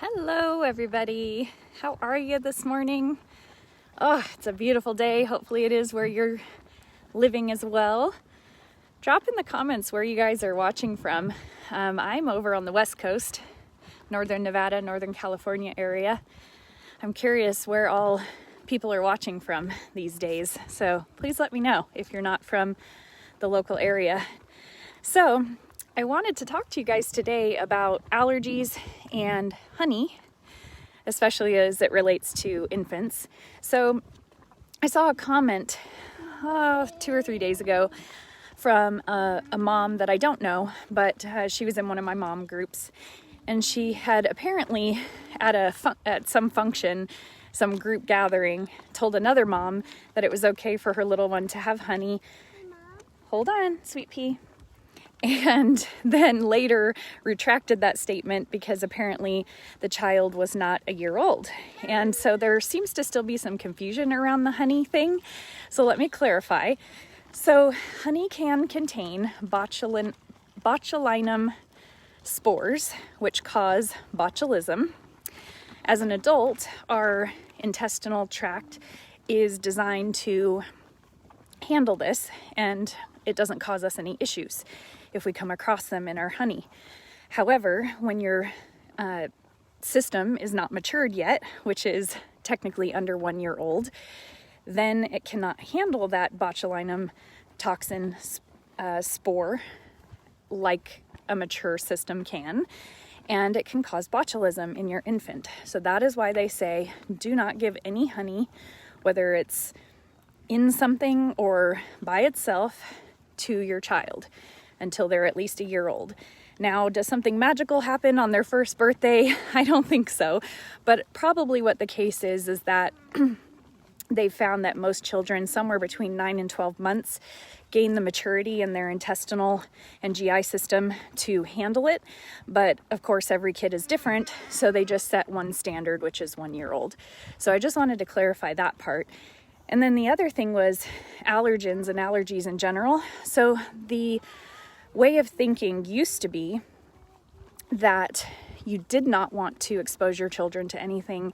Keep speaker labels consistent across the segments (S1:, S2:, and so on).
S1: Hello everybody, how are you this morning? Oh, it's a beautiful day. Hopefully it is where you're living as well. Drop in the comments where you guys are watching from. I'm over on the West Coast, Northern Nevada, Northern California area. I'm curious where all people are watching from these days, so please let me know if you're not from the local area. So I wanted to talk to you guys today about allergies and honey, especially as it relates to infants. So I saw a comment 2 or 3 days ago from a mom that I don't know, but she was in one of my mom groups, and she had apparently at some function, some group gathering, told another mom that it was okay for her little one to have honey. Hold on, sweet pea. And then later retracted that statement because apparently the child was not a year old. And so there seems to still be some confusion around the honey thing. So let me clarify. So honey can contain botulinum spores, which cause botulism. As an adult, our intestinal tract is designed to handle this, and it doesn't cause us any issues if we come across them in our honey. However, when your system is not matured yet, which is technically under 1 year old, then it cannot handle that botulinum toxin spore like a mature system can, and it can cause botulism in your infant. So that is why they say do not give any honey, whether it's in something or by itself, to your child until they're at least a year old. Now, does something magical happen on their first birthday? I don't think so, but probably what the case is that they've found that most children somewhere between 9 and 12 months gain the maturity in their intestinal and GI system to handle it. But of course, every kid is different, so they just set one standard, which is 1 year old. So I just wanted to clarify that part. And then the other thing was allergens and allergies in general. So the way of thinking used to be that you did not want to expose your children to anything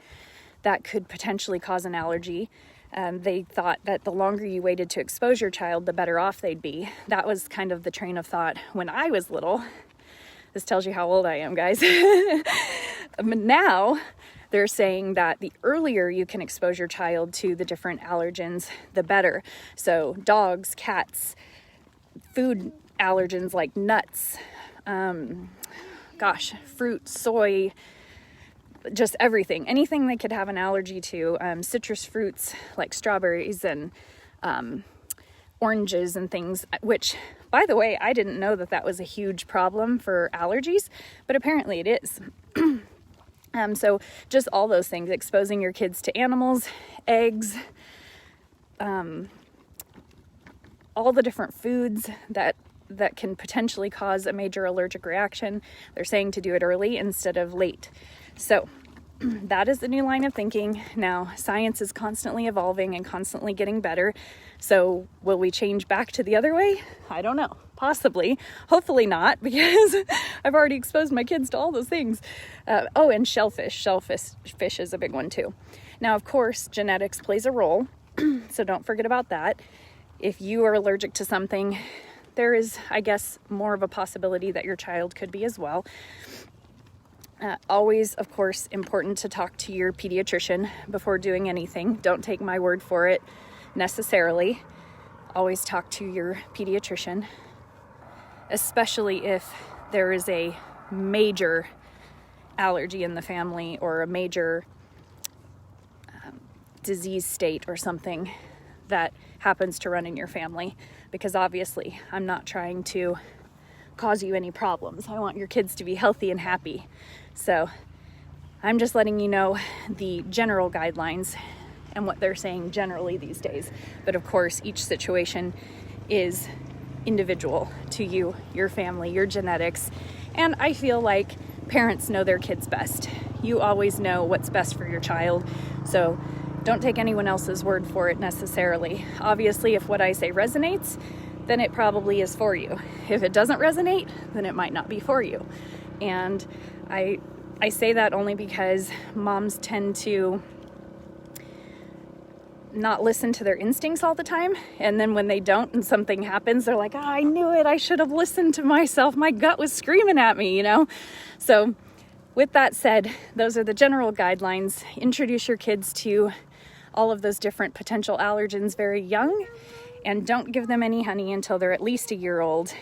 S1: that could potentially cause an allergy. They thought that the longer you waited to expose your child, the better off they'd be. That was kind of the train of thought when I was little. This tells you how old I am, guys. Now, they're saying that the earlier you can expose your child to the different allergens, the better. So dogs, cats, food allergens like nuts, fruit, soy, just everything. Anything they could have an allergy to. Citrus fruits like strawberries and oranges and things, which, by the way, I didn't know that was a huge problem for allergies, but apparently it is. So just all those things, exposing your kids to animals, eggs, all the different foods that can potentially cause a major allergic reaction. They're saying to do it early instead of late. So that is the new line of thinking. Now, science is constantly evolving and constantly getting better. So will we change back to the other way? I don't know. Possibly. Hopefully not, because I've already exposed my kids to all those things. And shellfish. Shellfish is a big one too. Now, of course, genetics plays a role. So don't forget about that. If you are allergic to something, there is, I guess, more of a possibility that your child could be as well. Always, of course, important to talk to your pediatrician before doing anything. Don't take my word for it necessarily. Always talk to your pediatrician, especially if there is a major allergy in the family or a major disease state or something that happens to run in your family, because obviously I'm not trying to cause you any problems. I want your kids to be healthy and happy. So I'm just letting you know the general guidelines and what they're saying generally these days. But of course, each situation is individual to you, your family, your genetics. And I feel like parents know their kids best. You always know what's best for your child. So don't take anyone else's word for it necessarily. Obviously, if what I say resonates, then it probably is for you. If it doesn't resonate, then it might not be for you. And I I say that only because moms tend to not listen to their instincts all the time. And then when they don't and something happens, they're like, oh, I knew it. I should have listened to myself. My gut was screaming at me, you know? So with that said, those are the general guidelines. Introduce your kids to all of those different potential allergens very young, and don't give them any honey until they're at least a year old,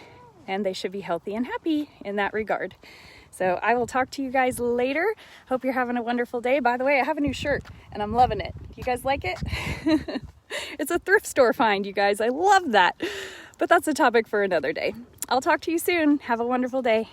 S1: and they should be healthy and happy in that regard. So I will talk to you guys later. Hope you're having a wonderful day. By the way, I have a new shirt and I'm loving it. You guys like it? It's a thrift store find, you guys. I love that. But that's a topic for another day. I'll talk to you soon. Have a wonderful day.